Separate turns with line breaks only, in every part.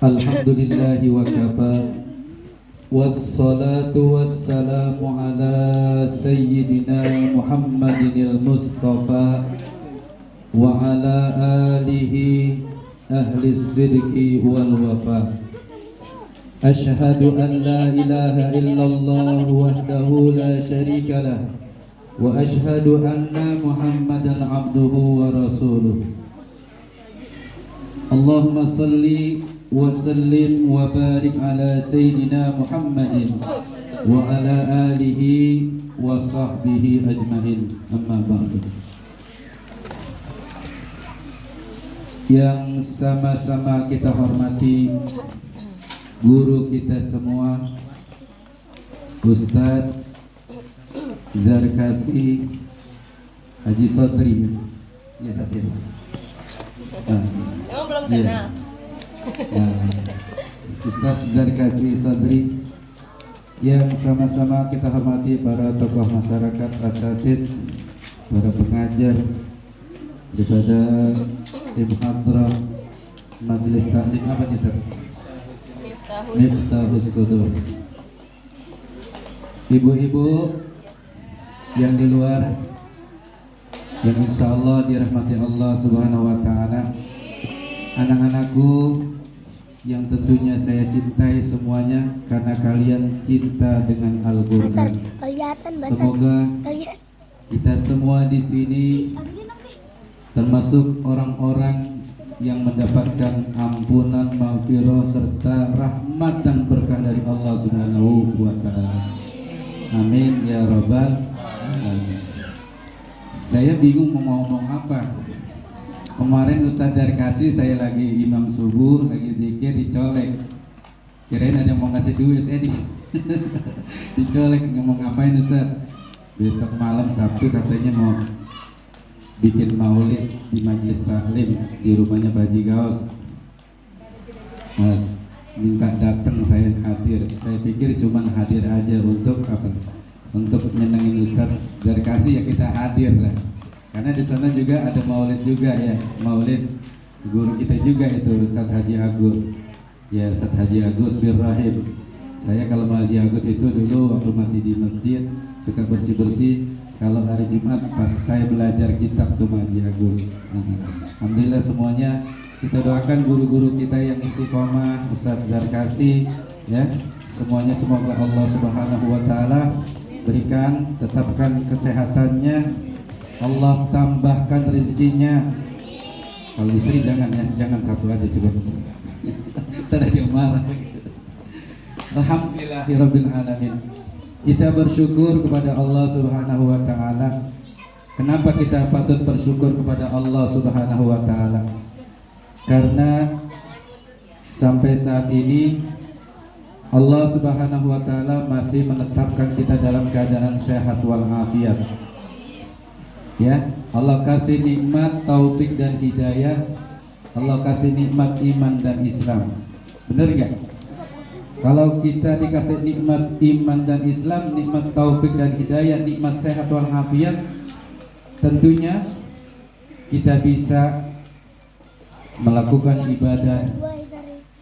Alhamdulillahi wa kafa. Wassalatu wassalamu ala sayyidina Muhammadinil Mustafa wa ala alihi ahli sidqi wal wafa. Ashhadu an la ilaha illallah wahdahu la syarika lah wa ashhadu anna Muhammadan abduhu wa rasuluh. Allahumma salli wa sallim wa barik ala sayyidina Muhammadin wa ala alihi wa sahbihi ajma'in. Amma ba'du. Yang sama-sama kita hormati guru kita semua, Ustadz Zarkasi Haji Sodri. Ya, Satir.
Emang belum kenal?
Ustadz Zarkasi Sodri, yang sama-sama kita hormati para tokoh masyarakat, asatidz, para pengajar daripada tim hadrah majelis taklim apa nih Ustaz? Miftahus Sudur. Ibu-ibu yang di luar, yang insya Allah dirahmati Allah Subhanahu wa Ta'ala, anak-anakku yang tentunya saya cintai semuanya karena kalian cinta dengan Al-Qur'an. Semoga kita semua di sini termasuk orang-orang yang mendapatkan ampunan, maghfirah serta rahmat dan berkah dari Allah Subhanahu wa Ta'ala. Amin ya rabbal alamin. Saya bingung mau ngomong apa. Kemarin Ustadz Zarkasi saya lagi imam subuh, lagi zikir dicolek. Kirain ada yang mau ngasih duit, dicolek. Ngomong ngapain Ustadz? Besok malam Sabtu katanya mau bikin maulid di majelis taklim di rumahnya Baji Gaos. Minta datang, saya hadir. Saya pikir cuman hadir aja untuk apa? Untuk menyenengin Ustadz Zarkasi, ya kita hadir lah. Karena di sana juga ada maulid juga ya, maulid guru kita juga itu Ustadz Haji Agus. Ya, Ustadz Haji Agus bin Rahim. Saya kalau Haji Agus itu dulu waktu masih di masjid suka bersih-bersih. Kalau hari Jumat pas saya belajar kitab tuh Haji Agus. Alhamdulillah semuanya kita doakan guru-guru kita yang istiqomah, Ustadz Zarkasi ya. Semuanya semoga Allah Subhanahu wa Ta'ala berikan, tetapkan kesehatannya, Allah tambahkan rezekinya. Kalau istri jangan ya, jangan satu aja coba. Ntar dia marah. Alhamdulillahirabbil alamin. Kita bersyukur kepada Allah Subhanahu wa Ta'ala. Kenapa kita patut bersyukur kepada Allah Subhanahu wa Ta'ala? Karena sampai saat ini Allah Subhanahu wa Ta'ala masih menetapkan kita dalam keadaan sehat walafiat. Ya, Allah kasih nikmat taufik dan hidayah. Allah kasih nikmat iman dan Islam. Benar gak? Kalau kita dikasih nikmat iman dan Islam, nikmat taufik dan hidayah, nikmat sehat walafiat, tentunya kita bisa melakukan ibadah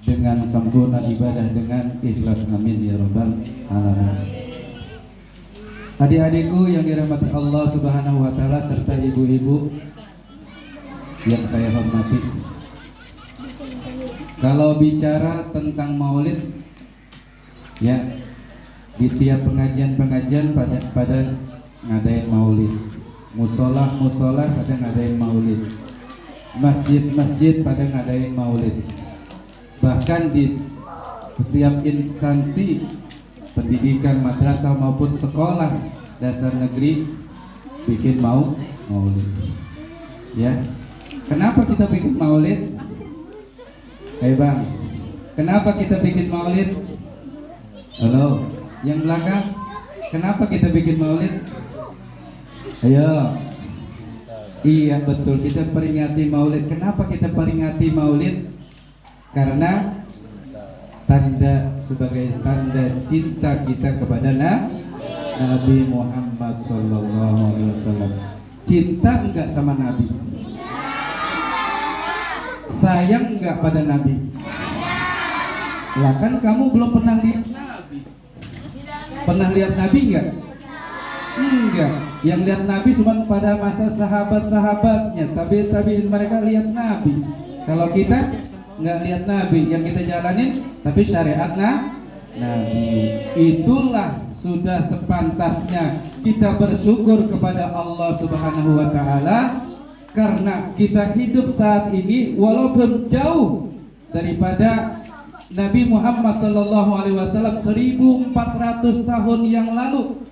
dengan sempurna, ibadah dengan ikhlas. Amin ya rabbal alamin. Adik-adikku yang dirahmati Allah Subhanahu wa Ta'ala serta ibu-ibu yang saya hormati, kalau bicara tentang maulid ya, di tiap pengajian-pengajian pada ngadain maulid, musolah pada ngadain maulid, masjid-masjid pada ngadain maulid, bahkan di setiap instansi pendidikan madrasah maupun sekolah dasar negeri bikin maulid. Ya. Kenapa kita bikin maulid? Bang, kenapa kita bikin maulid? Halo, yang belakang, kenapa kita bikin maulid? Ayo. Iya betul, kita peringati maulid. Kenapa kita peringati maulid? Karena sebagai tanda cinta kita kepada Nabi Muhammad SAW. Cinta enggak sama Nabi? Sayang nggak pada Nabi? Lah kan kamu belum pernah lihat Nabi. Pernah lihat Nabi nggak? Enggak. Yang lihat Nabi cuma pada masa sahabat-sahabatnya, tabi'in mereka lihat Nabi. Kalau kita nggak lihat Nabi, yang kita jalanin tapi syariat Nabi. Itulah sudah sepantasnya kita bersyukur kepada Allah Subhanahu wa taala karena kita hidup saat ini walaupun jauh daripada Nabi Muhammad sallallahu alaihi wasallam 1400 tahun yang lalu.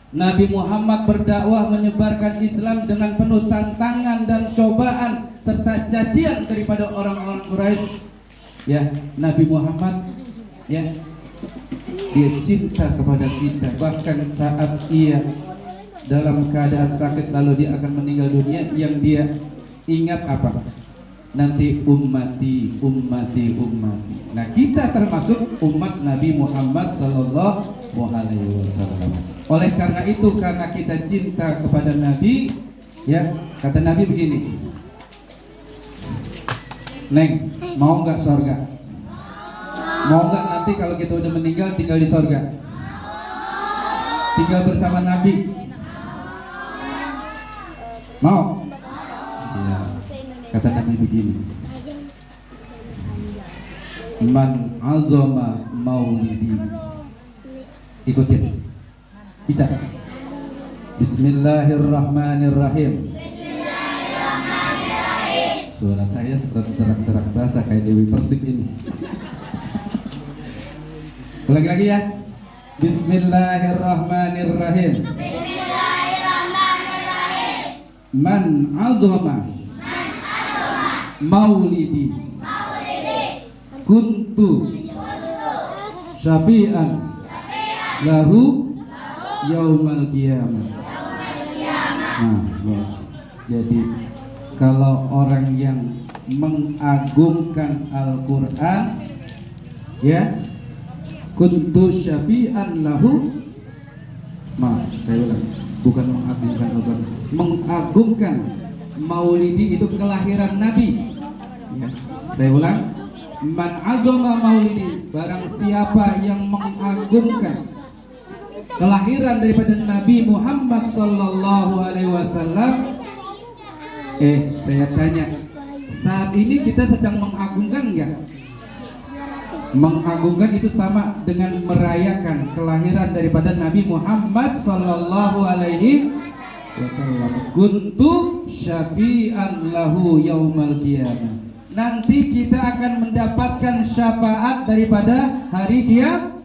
Nabi Muhammad berdakwah menyebarkan Islam dengan penuh tantangan dan cobaan serta cacian daripada orang-orang Quraisy. Ya, Nabi Muhammad ya, dia cinta kepada kita, bahkan saat ia dalam keadaan sakit lalu dia akan meninggal dunia, yang dia ingat apa? Nanti ummati, ummati, ummati. Nah, kita termasuk umat Nabi Muhammad sallallahu alaihi wasallam. Oleh karena itu, karena kita cinta kepada Nabi, ya, kata Nabi begini, Neng, mau nggak sorga? Mau nggak nanti kalau kita udah meninggal tinggal di sorga? Tinggal bersama Nabi? Mau? Ya. Kata Nabi begini, man azama maulidi. Ikutin. Bisa? Bismillahirrahmanirrahim. Suara saya serak-serak basah kayak Dewi Persik ini. Ulangi lagi ya. Bismillahirrahmanirrahim. Man azama maulidi kuntu syafi'an lahu yaumal qiyamah. Nah, jadi kalau orang yang mengagungkan Al-Quran, ya, kuntu syafi'an lahu, saya ulang, bukan mengagungkan Al-Quran, mengagungkan maulidi itu kelahiran Nabi, ya. Saya ulang, man azama maulidi, barang siapa yang mengagungkan kelahiran daripada Nabi Muhammad sallallahu alaihi wasallam. Saya tanya, saat ini kita sedang mengagungkan enggak? Mengagungkan itu sama dengan merayakan kelahiran daripada Nabi Muhammad sallallahu alaihi wasallam. Kuntu syafi'an lahu yaumal qiyamah. Nanti kita akan mendapatkan syafaat daripada hari kiamat.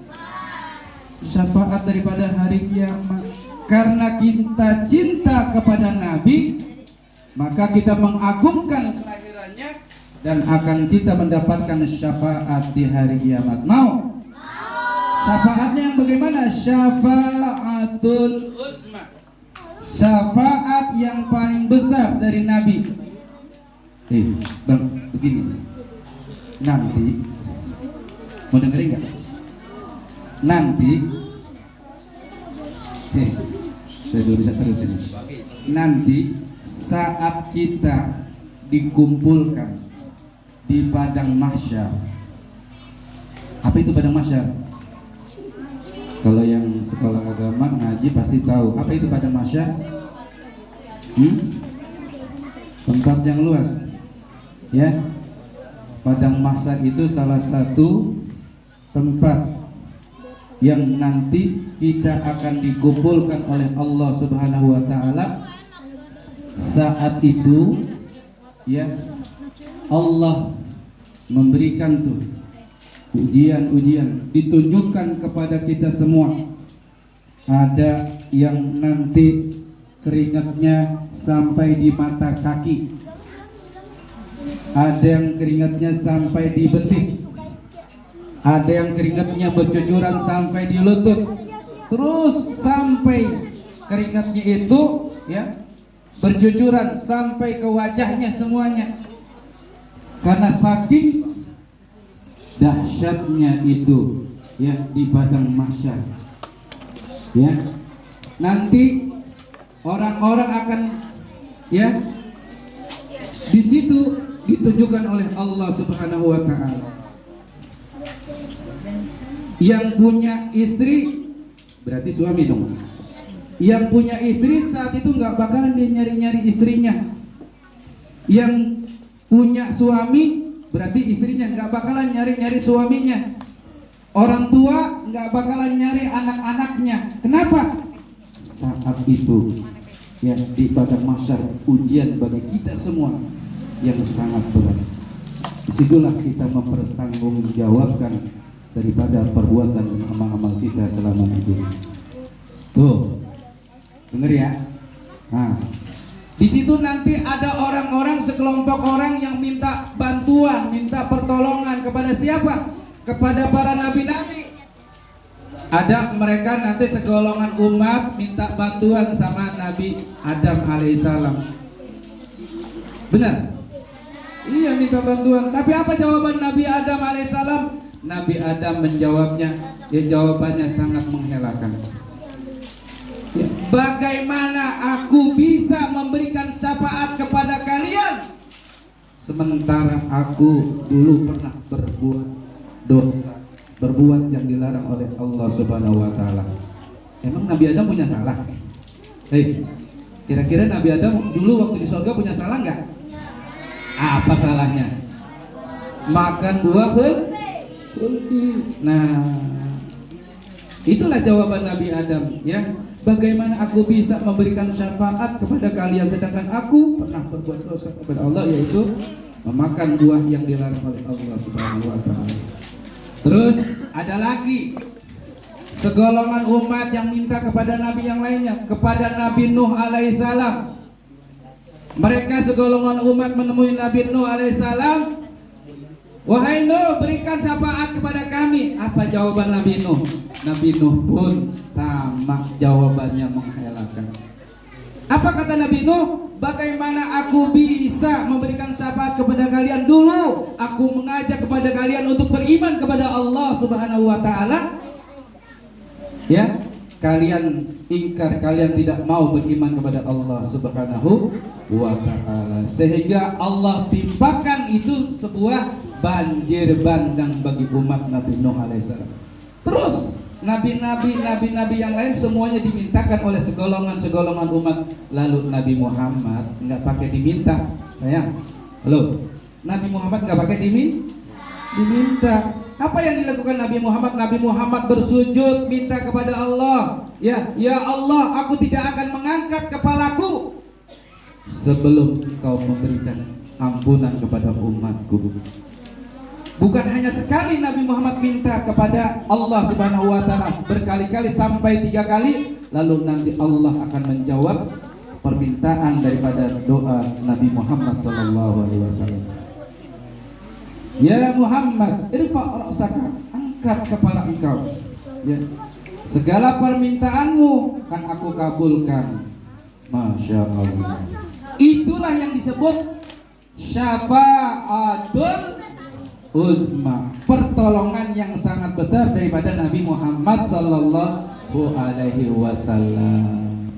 Syafaat daripada hari kiamat. Karena kita cinta kepada Nabi, maka kita mengagungkan kelahirannya dan akan kita mendapatkan syafaat di hari kiamat. Mau? Syafaatnya yang bagaimana? Syafaatul uzma. Syafaat yang paling besar dari Nabi. Bang, begini. Nanti mau dengerin nggak? Nanti, saya belum bisa terus ini. Nanti saat kita dikumpulkan di padang mahsyar. Apa itu padang mahsyar? Kalau yang sekolah agama ngaji pasti tahu. Apa itu padang mahsyar? Tempat yang luas, ya. Padang mahsyar itu salah satu tempat yang nanti kita akan dikumpulkan oleh Allah Subhanahu wa taala. Saat itu, ya, Allah memberikan tuh ujian-ujian, ditunjukkan kepada kita semua. Ada yang nanti keringatnya sampai di mata kaki, ada yang keringatnya sampai di betis, ada yang keringatnya bercucuran sampai di lutut, terus sampai keringatnya itu, ya, bercucuran sampai ke wajahnya semuanya. Karena saking dahsyatnya itu, ya, di padang mahsyar, ya, nanti orang-orang akan, ya, di situ ditunjukkan oleh Allah Subhanahu wa taala. Yang punya istri berarti suami dong. Yang punya istri saat itu nggak bakalan dia nyari-nyari istrinya. Yang punya suami berarti istrinya nggak bakalan nyari-nyari suaminya. Orang tua nggak bakalan nyari anak-anaknya. Kenapa? Saat itu ya di padang mahsyar ujian bagi kita semua yang sangat berat. Disitulah kita mempertanggungjawabkan daripada perbuatan dan amal-amal kita selama hidup. Tuh, denger ya. Nah, di situ nanti ada orang-orang, sekelompok orang yang minta bantuan, minta pertolongan kepada siapa? Kepada para nabi-nabi. Ada mereka nanti segolongan umat minta bantuan sama Nabi Adam alaihissalam. Benar? Iya, minta bantuan. Tapi apa jawaban Nabi Adam alaihissalam? Nabi Adam menjawabnya, ya jawabannya sangat menghelakan. Ya, bagaimana aku bisa memberikan syafaat kepada kalian sementara aku dulu pernah berbuat dosa, berbuat yang dilarang oleh Allah Subhanahu wa taala. Emang Nabi Adam punya salah? Hei, kira-kira Nabi Adam dulu waktu di surga punya salah nggak? Apa salahnya? Makan buah khuldi. Nah, itulah jawaban Nabi Adam, ya. Bagaimana aku bisa memberikan syafaat kepada kalian sedangkan aku pernah berbuat dosa kepada Allah, yaitu memakan buah yang dilarang oleh Allah Subhanahu wa taala. Terus ada lagi segolongan umat yang minta kepada nabi yang lainnya, kepada Nabi Nuh alaihissalam. Mereka segolongan umat menemui Nabi Nuh alaihissalam, wahai Nuh, berikan syafaat kepada kami. Apa jawaban Nabi Nuh? Nabi Nuh pun sama jawabannya menghelakan. Apa kata Nabi Nuh? Bagaimana aku bisa memberikan syafaat kepada kalian? Dulu aku mengajak kepada kalian untuk beriman kepada Allah Subhanahu wa taala. Ya, kalian ingkar, kalian tidak mau beriman kepada Allah Subhanahu wa taala, sehingga Allah timpakan itu sebuah banjir bandang bagi umat Nabi Nuh alaihissalam. Terus nabi-nabi yang lain semuanya dimintakan oleh segolongan umat. Lalu Nabi Muhammad nggak pakai diminta, sayang. Halo, Nabi Muhammad nggak pakai diminta. Apa yang dilakukan Nabi Muhammad? Nabi Muhammad bersujud minta kepada Allah. Ya Allah, aku tidak akan mengangkat kepalaku sebelum Engkau memberikan ampunan kepada umatku. Bukan hanya sekali Nabi Muhammad minta kepada Allah Subhanahu wa taala, berkali-kali sampai 3 kali, lalu nanti Allah akan menjawab permintaan daripada doa Nabi Muhammad sallallahu alaihi wasallam. Ya Muhammad, irfa' ra'saka, angkat kepala engkau. Ya. Segala permintaanmu akan aku kabulkan. Masya Allah. Itulah yang disebut syafa'atul uzma, pertolongan yang sangat besar daripada Nabi Muhammad sallallahu alaihi wasallam.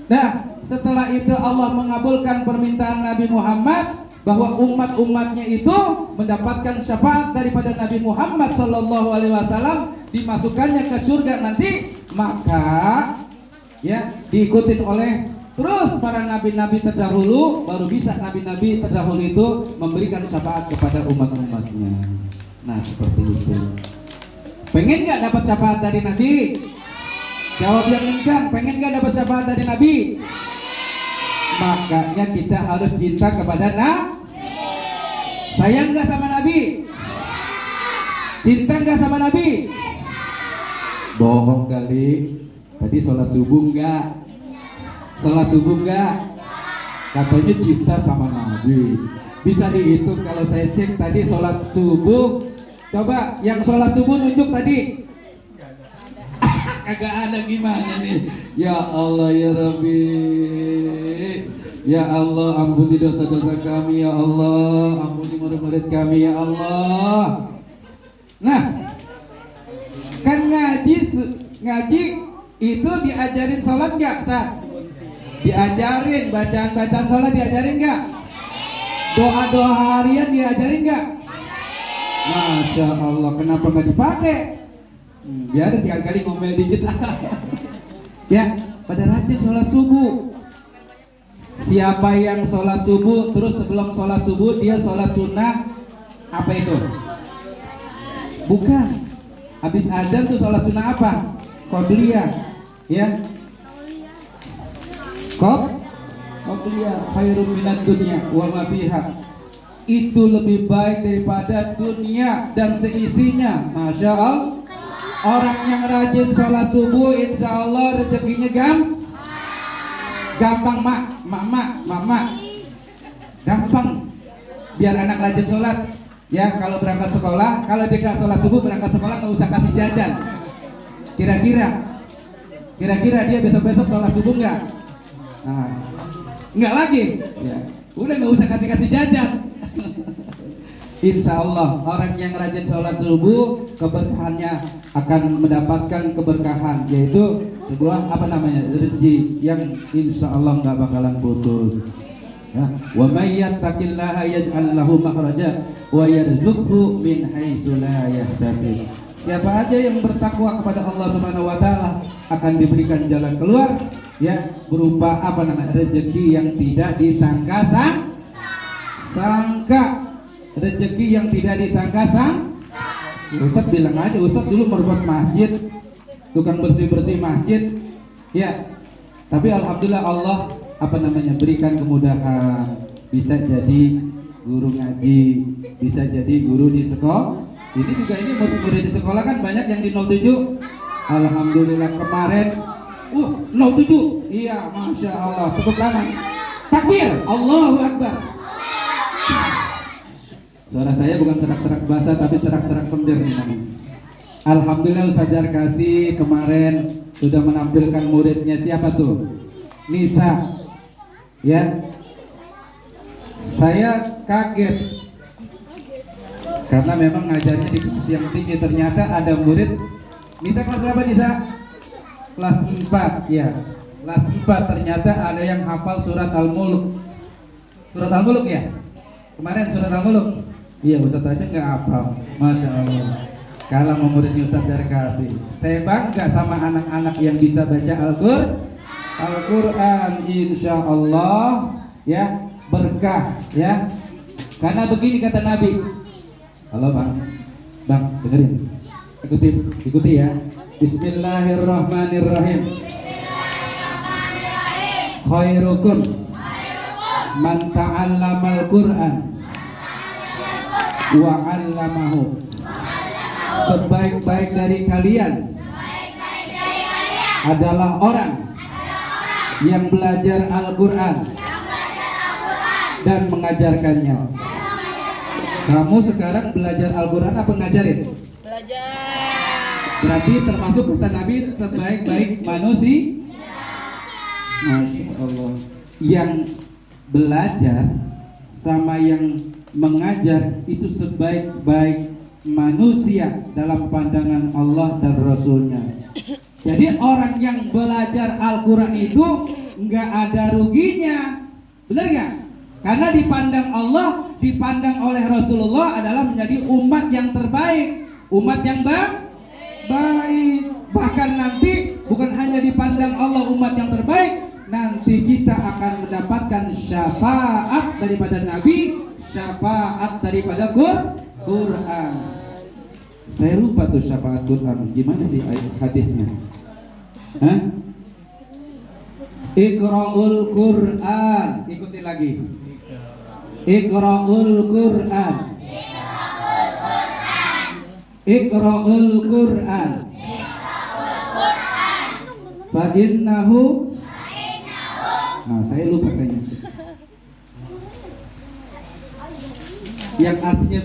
Nah, setelah itu Allah mengabulkan permintaan Nabi Muhammad bahwa umat-umatnya itu mendapatkan syafaat daripada Nabi Muhammad sallallahu alaihi wasallam, dimasukkannya ke surga nanti. Maka ya diikutin oleh terus para nabi-nabi terdahulu, baru bisa nabi-nabi terdahulu itu memberikan syafaat kepada umat-umatnya. Nah, seperti itu. Pengen gak dapat syafaat dari Nabi? Jawab yang kencang. Pengen gak dapat syafaat dari Nabi? Makanya kita harus cinta kepada Nabi. Sayang gak sama Nabi? Cinta gak sama Nabi? Bohong kali. Tadi sholat subuh enggak? Sholat subuh enggak? Katanya cinta sama Nabi. Bisa dihitung kalau saya cek tadi sholat subuh. Coba yang sholat subuh nunjuk tadi. Kagak ada, gimana nih? Ya Allah ya Rabbi, ya Allah, ampuni dosa-dosa kami ya Allah, ampuni murid-murid kami ya Allah. Nah, kan ngaji itu diajarin sholat nggak, Sat? Diajarin bacaan sholat, diajarin nggak? Doa-doa harian diajarin nggak? Masya Allah, kenapa nggak dipakai? Biar sekali-kali ngomel dikit. Ya, pada rajin sholat subuh. Siapa yang sholat subuh terus sebelum sholat subuh dia sholat sunnah, apa itu? Bukan. Habis azan tuh sholat sunnah apa? Qobliyah, ya. Qobliyah khairum minad dunya wa ma fiha. Itu lebih baik daripada dunia dan seisinya. Masya Allah. Orang yang rajin sholat subuh insya Allah rezekinya gampang mak. Gampang. Biar anak rajin sholat. Ya, kalau berangkat sekolah, kalau dia nggak sholat subuh berangkat sekolah nggak usah kasih jajan. Kira-kira dia besok sholat subuh nggak? Nah, nggak lagi. Ya, udah nggak usah kasih jajan. Insya Allah orang yang rajin sholat subuh keberkahannya akan mendapatkan keberkahan, yaitu sebuah rezeki yang insya Allah nggak bakalan putus. Ya, wa may yattaqillaha yaj'al lahu makhraja wa yarzuqhu min haitsu la yahtasib. Siapa aja yang bertakwa kepada Allah Subhanahu wa taala akan diberikan jalan keluar, ya, berupa rezeki yang tidak disangka-sangka. Rezeki yang tidak disangka-sangka. Ustaz bilang aja, Ustaz dulu merupakan masjid, tukang bersih-bersih masjid, ya. Tapi alhamdulillah Allah berikan kemudahan, bisa jadi guru ngaji, bisa jadi guru di sekolah. Ini juga murid di sekolah kan banyak yang di 07. Alhamdulillah kemarin 07. Iya, Masya Allah, tepuk tangan. Takbir, Allahu Akbar. Suara saya bukan serak-serak basah tapi serak-serak sembir nih namanya. Alhamdulillah Ustaz Jarkasi kemarin sudah menampilkan muridnya. Siapa tuh? Nisa. Ya. Saya kaget karena memang ngajarnya di kelas yang tinggi. Ternyata ada murid. Nisa kelas berapa Nisa? Kelas 4. Ya. Kelas 4 ternyata ada yang hafal surat Al-Mulk. Surat Al-Mulk ya? Kemarin surat Al-Mulk. Iya, Ustaz aja nggak hafal. Masya Allah. Kalau mau muridnya Ustaz Jarkasi, saya bangga sama anak-anak yang bisa baca Al-Quran. Insya Allah, ya, berkah, ya. Karena begini kata Nabi. Halo bang, dengerin, ikuti ya. Bismillahirrahmanirrahim. Khairukum man ta'allamal Quran wa 'allamahu. Sebaik-baik dari kalian adalah orang yang belajar Al-Quran dan mengajarkannya. Kamu sekarang belajar Al-Quran apa ngajarin? Belajar. Berarti termasuk kata Nabi sebaik-baik manusia. Masya Allah. Yang belajar sama yang mengajar itu sebaik-baik manusia dalam pandangan Allah dan Rasulnya. Jadi orang yang belajar Al-Quran itu nggak ada ruginya, benar nggak? Karena dipandang Allah, dipandang oleh Rasulullah adalah menjadi umat yang terbaik, umat yang baik. Bahkan nanti bukan hanya dipandang Allah umat yang terbaik, nanti kita akan mendapatkan syafaat daripada Nabi, syafaat daripada Quran. Saya lupa tuh syafaat Quran. Gimana sih hadisnya? Iqra'ul Quran. Ikuti lagi. Iqra'ul Quran. Iqra'ul Quran. Fa innahu. Nah, saya lupa kayaknya. Yang artinya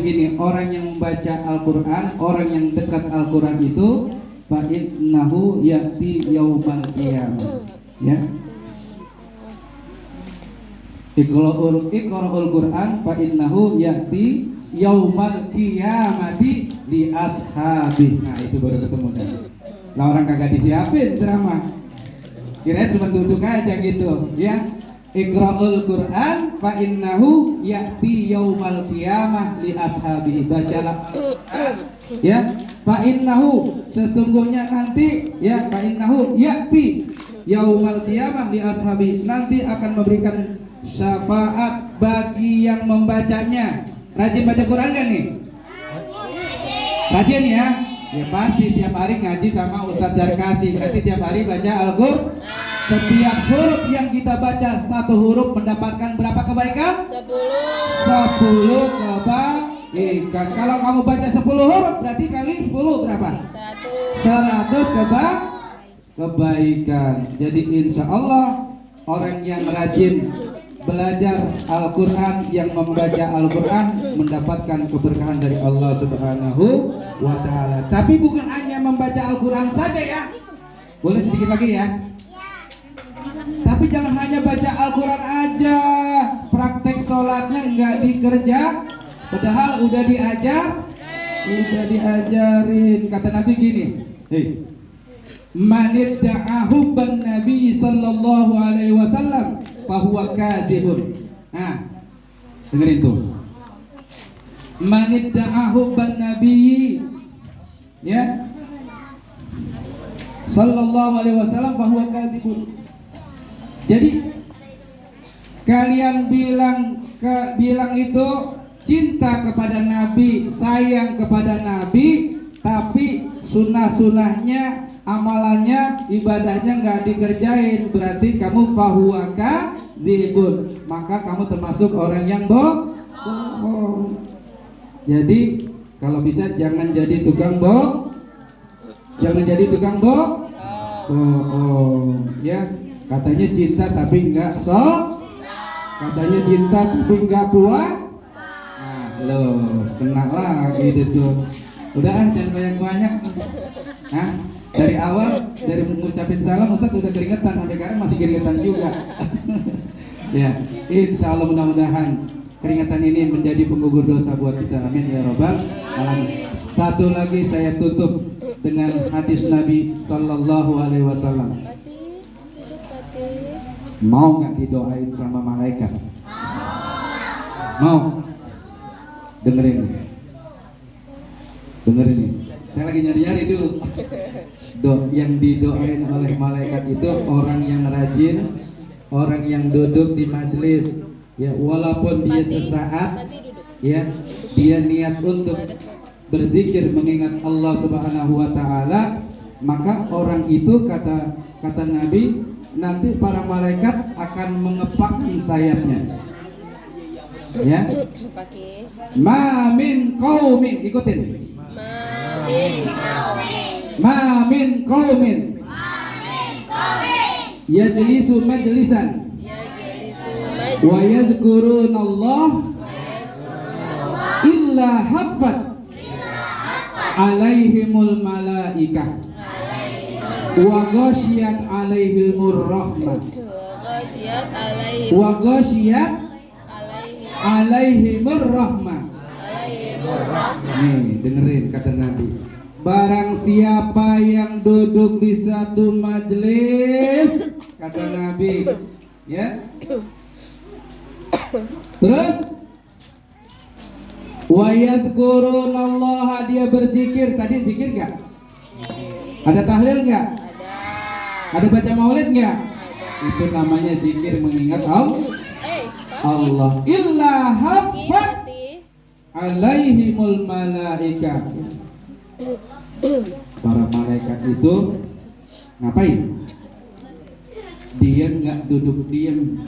begini, orang yang membaca Al-Quran, orang yang dekat Al-Quran itu fa innahu ya'ti yaumal qiyamah. Ya. Iqra'ul Quran fa innahu ya'ti yaumal qiyamati li ashabi. Nah, itu baru ketemu kan. Lah orang kagak disiapin ceramah. Kirain cuma duduk aja gitu, ya. Iqra'ul Qur'an fa innahu ya'ti yaumal qiyamah li ashabihi. Bacalah. Ya, fa innahu sesungguhnya nanti ya fa innahu ya'ti yaumal qiyamah li ashabihi. Nanti akan memberikan syafaat bagi yang membacanya. Rajin baca Quran kan nih? Rajin ya? Ya pasti tiap hari ngaji sama Ustadz Jarkasi. Berarti tiap hari baca Al-Qur'an. Setiap huruf yang kita baca, satu huruf mendapatkan berapa kebaikan? 10 kebaikan. Kalau kamu baca 10 huruf, berarti kali 10 berapa? 100 kebaikan. Jadi insya Allah orang yang rajin belajar Al-Quran, yang membaca Al-Quran, mendapatkan keberkahan dari Allah Subhanahu wa Ta'ala. Tapi bukan hanya membaca Al-Quran saja ya. Boleh sedikit lagi ya? Tapi jangan hanya baca Al-Quran aja, praktek sholatnya nggak dikerja, padahal udah diajarin. Kata Nabi gini, hei, manid da'ahu ban Nabi sallallahu alaihi wasallam fahuwa kadhibun. Nah, dengerin tuh. Manid da'ahu ban Nabi, ya, sallallahu alaihi wasallam fahuwa kadhibun. Jadi kalian bilang itu cinta kepada Nabi, sayang kepada Nabi, tapi sunnah-sunnahnya, amalannya, ibadahnya nggak dikerjain, berarti kamu fahuwa kadzibun, maka kamu termasuk orang yang bohong. Jadi kalau bisa jangan jadi tukang bohong, ya. Katanya cinta tapi enggak katanya cinta tapi enggak puas. Nah, lo kena lagi itu. Udah jangan banyak-banyak. Hah? Dari awal dari mengucapin salam Ustaz udah keringetan, sampai sekarang masih keringetan juga. Ya, insya Allah mudah-mudahan keringetan ini menjadi penggugur dosa buat kita. Amin ya rabbal alamin. Satu lagi saya tutup dengan hadis Nabi sallallahu alaihi wasallam. Mau nggak didoain sama malaikat? Mau? Dengerin nih. Saya lagi nyari-nyari dulu. Yang didoain oleh malaikat itu orang yang rajin, orang yang duduk di majelis. Ya, walaupun dia sesaat, ya, dia niat untuk berzikir mengingat Allah Subhanahu wa Ta'ala, maka orang itu kata Nabi, nanti para malaikat akan mengepakkan sayapnya. Ya. Ma min qaumin, ikutin. Ma min qaumin yajlisu majlisan wa yadhkurunallah illa haffat alaihimul malaikah wa ghasyiyat alaihimur rahmah wa ghasyiyat alaihimur rahmah. Nih, dengerin kata Nabi. Barang siapa yang duduk di satu majelis, kata Nabi, ya. Terus wa yadhkurunallaha, dia berzikir. Tadi zikir enggak? Ada tahlil enggak? Ada baca maulid enggak? Itu namanya zikir mengingat Allah. Illa haffat alaihimul malaika. Para malaikat itu ngapain? Dia nggak duduk diam.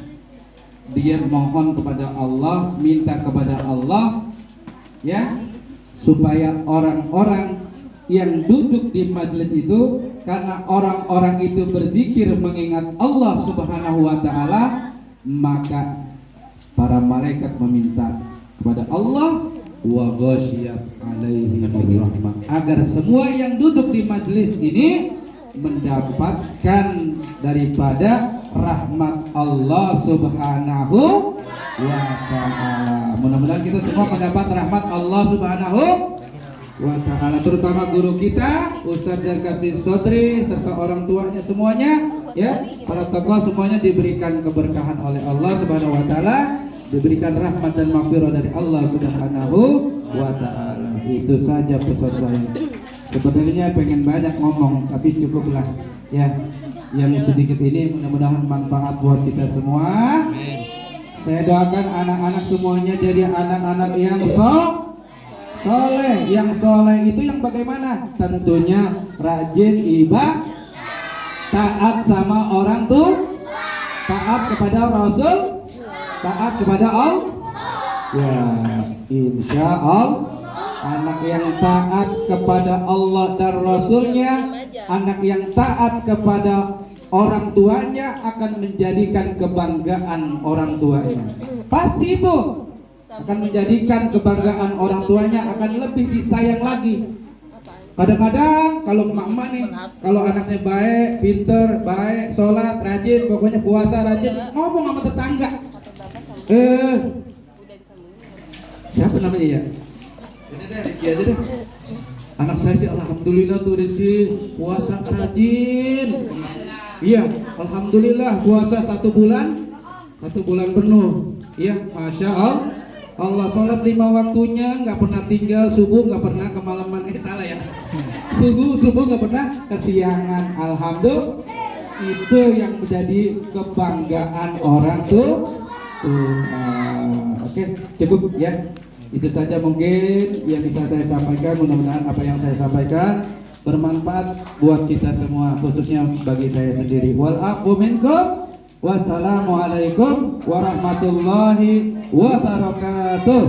Dia mohon kepada Allah, minta kepada Allah, ya, supaya orang-orang yang duduk di majelis itu, karena orang-orang itu berzikir mengingat Allah Subhanahu wa Ta'ala, maka para malaikat meminta kepada Allah, wa ghasyiyat alaihimur rahmah, agar semua yang duduk di majelis ini mendapatkan daripada rahmat Allah Subhanahu wa Ta'ala. Mudah-mudahan kita semua mendapat rahmat Allah Subhanahu wa Ta'ala, terutama guru kita Ustadz Jarkasi Sodri serta orang tuanya semuanya, ya. para tokoh semuanya diberikan keberkahan oleh Allah Subhanahu wa taala, diberikan rahmat dan maghfirah dari Allah Subhanahu wa taala. Itu saja pesan saya. Sebenarnya pengen banyak ngomong, tapi cukuplah ya. Yang sedikit ini mudah-mudahan manfaat buat kita semua. Saya doakan anak-anak semuanya jadi anak-anak yang soleh. Yang soleh itu yang bagaimana? Tentunya rajin ibadah, taat sama orang tua, taat kepada Rasul, taat kepada Allah. Ya, insya Allah anak yang taat kepada Allah dan Rasulnya, anak yang taat kepada orang tuanya akan menjadikan kebanggaan orang tuanya. Pasti itu akan menjadikan kebanggaan orang tuanya, akan lebih disayang lagi. Kadang-kadang kalau emak-emak nih, kalau anaknya baik, pinter, baik, sholat, rajin, pokoknya puasa rajin, ngomong sama tetangga. Siapa namanya ya? Ini deh, Rizky aja deh. Anak saya sih alhamdulillah tuh Rizky, puasa rajin. Iya, alhamdulillah puasa 1 bulan penuh. Iya, masya Allah. Allah sholat 5 waktunya, nggak pernah tinggal, subuh nggak pernah kemalaman. Salah ya. Subuh nggak pernah kesiangan. Alhamdulillah, itu yang menjadi kebanggaan orang tuh. Oke, cukup ya. Itu saja mungkin yang bisa saya sampaikan. Mudah-mudahan apa yang saya sampaikan bermanfaat buat kita semua, khususnya bagi saya sendiri. Wal aqu minkum. Wassalamualaikum warahmatullahi wabarakatuh.